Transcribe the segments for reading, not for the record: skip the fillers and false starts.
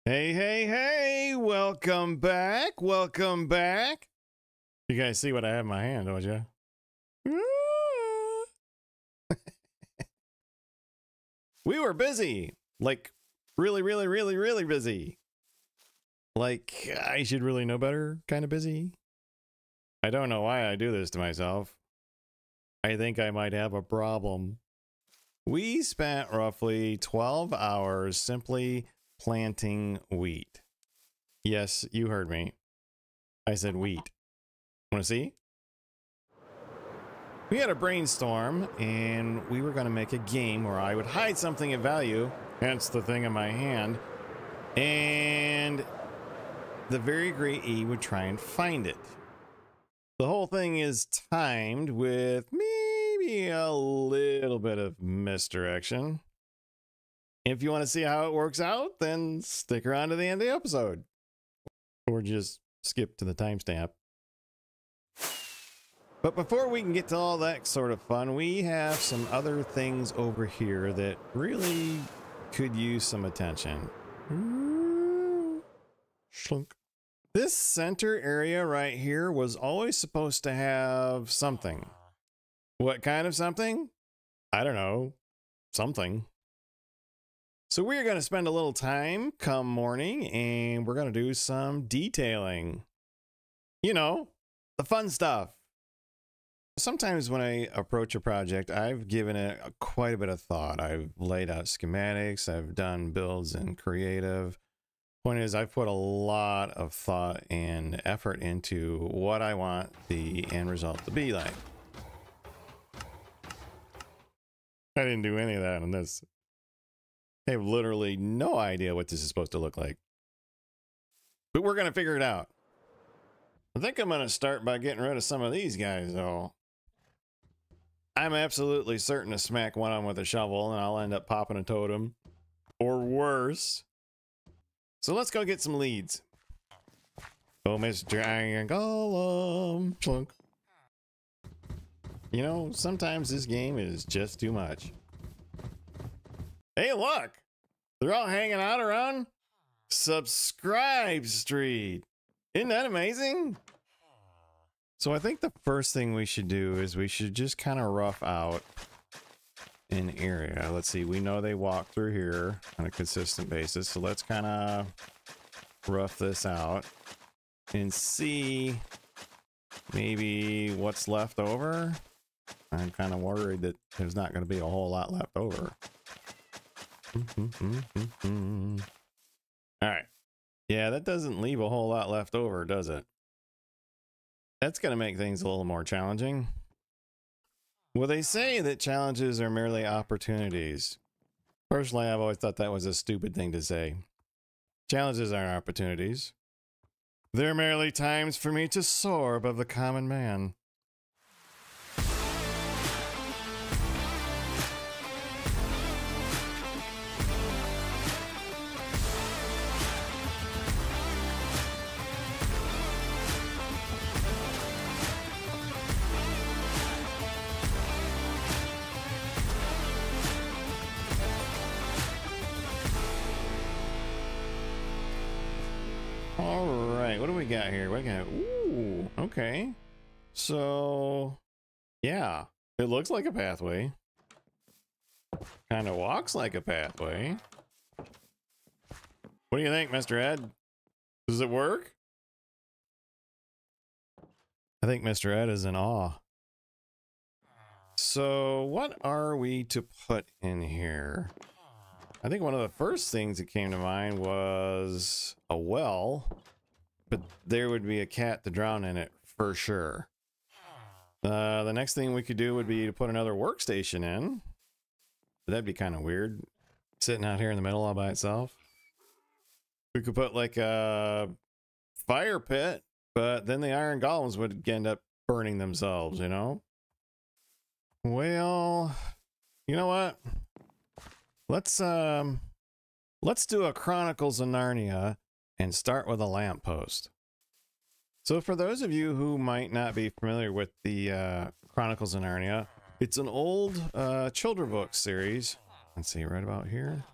Hey, hey, hey, welcome back, welcome back. You guys see what I have in my hand, don't you? We were busy, like really busy. Like I should really know better, kind of busy. I don't know why I do this to myself. I think I might have a problem. We spent roughly 12 hours simply planting wheat. Yes, you heard me. I said wheat. Want to see? We had a brainstorm, and we were going to make a game where I would hide something of value, hence the thing in my hand, and TheVeryGreatE would try and find it. The whole thing is timed with maybe a little bit of misdirection. If you want to see how it works out, then stick around to the end of the episode. Or just skip to the timestamp. But before we can get to all that sort of fun, we have some other things over here that really could use some attention. Schlunk. This center area right here was always supposed to have something. What kind of something? I don't know. Something. So we're going to spend a little time come morning and we're going to do some detailing. You know, the fun stuff. Sometimes when I approach a project, I've given it quite a bit of thought. I've laid out schematics. I've done builds in creative. Point is, I've put a lot of thought and effort into what I want the end result to be like. I didn't do any of that on this. I have literally no idea what this is supposed to look like. But we're going to figure it out. I think I'm going to start by getting rid of some of these guys, though. I'm absolutely certain to smack one on with a shovel and I'll end up popping a totem. Or worse. So let's go get some leads. Oh, Mr. Iron Golem. Clunk. You know, sometimes this game is just too much. Hey, look! They're all hanging out around Subscribe Street. Isn't that amazing? So I think the first thing we should do is we should just kind of rough out an area. Let's see, we know they walk through here on a consistent basis, so let's kind of rough this out and see maybe what's left over. I'm kind of worried that there's not going to be a whole lot left over. All right. Yeah, that doesn't leave a whole lot left over, does it? That's going to make things a little more challenging. Well, they say that challenges are merely opportunities. Personally, I've always thought that was a stupid thing to say. Challenges aren't opportunities. They're merely times for me to soar above the common man. What do we got here? What do we got? Ooh, okay. So, yeah, it looks like a pathway. Kind of walks like a pathway. What do you think, Mr. Ed? Does it work? I think Mr. Ed is in awe. So, what are we to put in here? I think one of the first things that came to mind was a well. But there would be a cat to drown in it for sure. The next thing we could do would be to put another workstation in. That'd be kind of weird. Sitting out here in the middle all by itself. We could put like a fire pit, but then the iron golems would end up burning themselves, you know? Well, you know what? Let's do a Chronicles of Narnia and start with a lamppost. So for those of you who might not be familiar with the Chronicles of Narnia, it's an old children's book series. Let's see, right about here.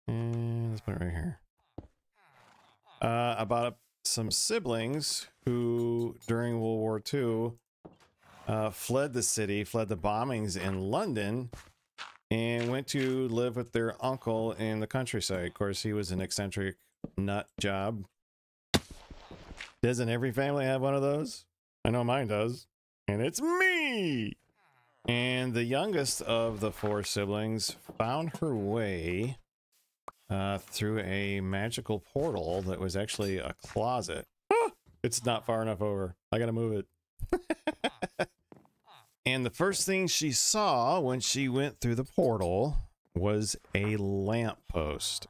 And let's put it right here. About some siblings who, during World War II, fled the city, fled the bombings in London, and went to live with their uncle in the countryside. Of course, he was an eccentric nut job. Doesn't every family have one of those? I know mine does. And it's me! And the youngest of the 4 siblings found her way through a magical portal that was actually a closet. Ah, it's not far enough over. I gotta move it. And the first thing she saw when she went through the portal was a lamppost.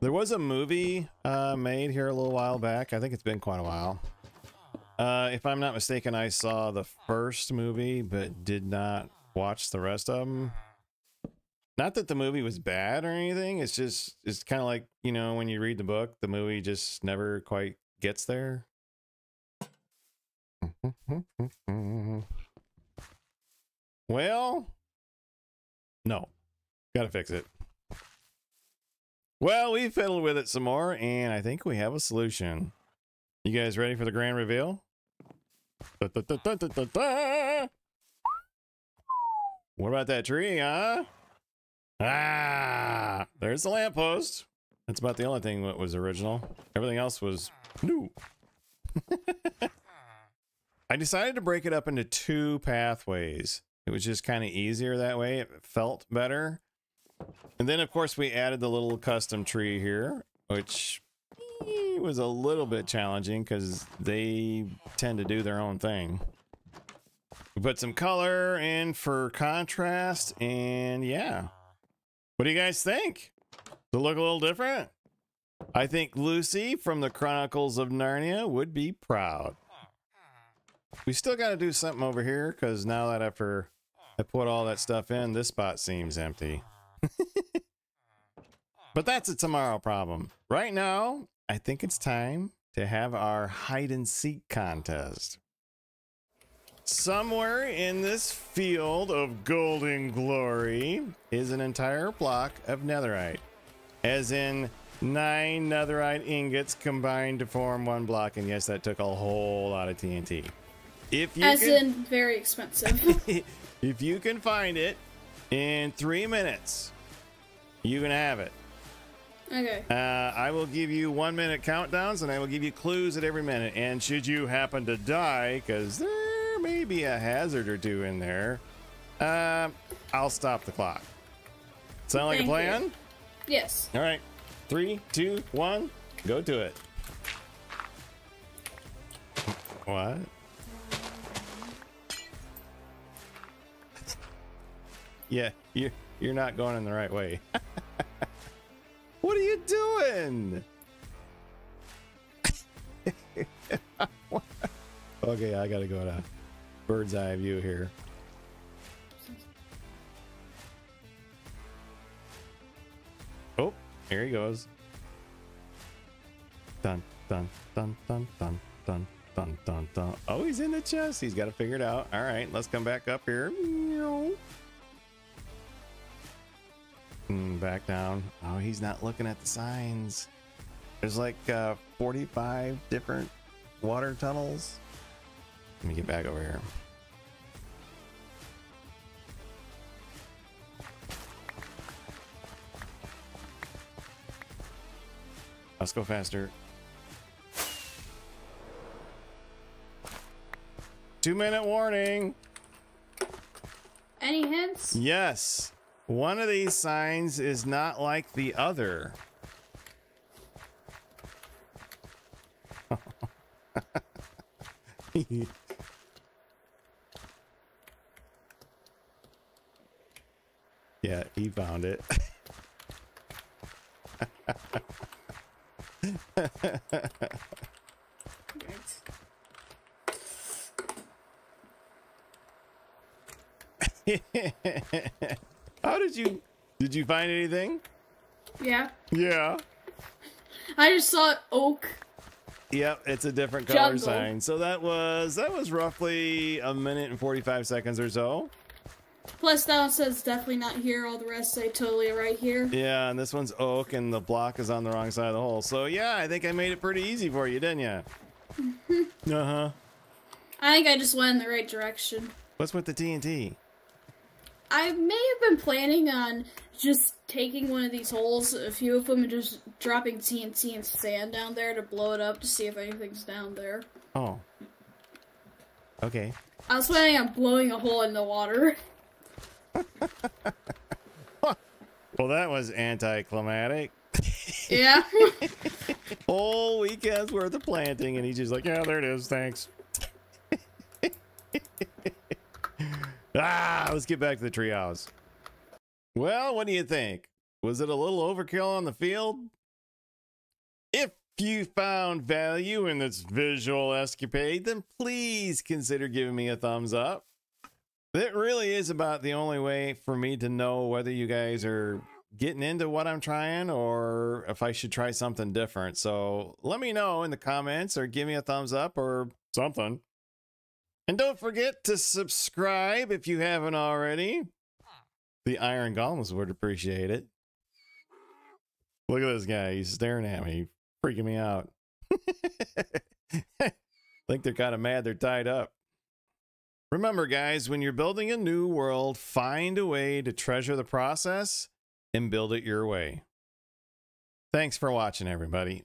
There was a movie made here a little while back. I think it's been quite a while. If I'm not mistaken, I saw the first movie, but did not watch the rest of them. Not that the movie was bad or anything. It's just, it's kind of like, you know, when you read the book, the movie just never quite gets there. Well, no, gotta fix it. Well, we fiddled with it some more, and I think we have a solution. You guys ready for the grand reveal? Da, da, da, da, da, da, da. What about that tree, huh? Ah, there's the lamppost. That's about the only thing that was original. Everything else was new. I decided to break it up into 2 pathways. It was just kind of easier that way. It felt better. And then, of course, we added the little custom tree here, which was a little bit challenging because they tend to do their own thing. We put some color in for contrast, and yeah. What do you guys think? Does it look a little different? I think Lucy from the Chronicles of Narnia would be proud. We still got to do something over here because now that after I put all that stuff in, this spot seems empty. But that's a tomorrow problem. Right now, I think it's time to have our hide and seek contest. Somewhere in this field of golden glory is an entire block of netherite, as in 9 netherite ingots combined to form 1 block. And yes, that took a whole lot of TNT. If you in very expensive. If you can find it in 3 minutes, you can have it. Okay. I will give you 1 minute countdowns, and I will give you clues at every minute. And should you happen to die, because there may be a hazard or 2 in there, I'll stop the clock. Sound like a plan? You. Yes. All right. 3, 2, 1, go to it. What? Yeah, you're not going in the right way. What are you doing? Okay, I gotta go to bird's eye view here. Oh, here he goes. Dun dun dun dun dun dun dun dun dun. Oh, he's in the chest. He's got to figure it out. All right, let's come back up here. Back down. Oh, he's not looking at the signs. There's like 45 different water tunnels. Let me get back over here. Let's go faster. 2-minute warning. Any hints? Yes. One of these signs is not like the other. Yeah, he found it. How did you find anything? Yeah. Yeah. I just saw oak. Yep, it's a different color Jungle. sign. So that was roughly 1 minute and 45 seconds or so. Plus, that one says definitely not here. All the rest say totally right here. Yeah, and this one's oak, and the block is on the wrong side of the hole. So yeah, I think I made it pretty easy for you, didn't you? Uh-huh. I think I just went in the right direction. What's with the TNT? I may have been planning on just taking one of these holes, a few of them, and just dropping TNT and sand down there to blow it up to see if anything's down there. Oh. Okay. I was planning on blowing a hole in the water. Well, that was anticlimactic. Yeah. Whole weekend's worth of planting, and he's just like, yeah, there it is, thanks. Let's get back to the treehouse. Well, what do you think? Was it a little overkill on the field? If you found value in this visual escapade, then please consider giving me a thumbs up. It really is about the only way for me to know whether you guys are getting into what I'm trying or if I should try something different. So let me know in the comments or give me a thumbs up or something. And don't forget to subscribe if you haven't already. The Iron Golems would appreciate it. Look at this guy. He's staring at me, freaking me out. I think they're kind of mad they're tied up. Remember, guys, when you're building a new world, find a way to treasure the process and build it your way. Thanks for watching, everybody.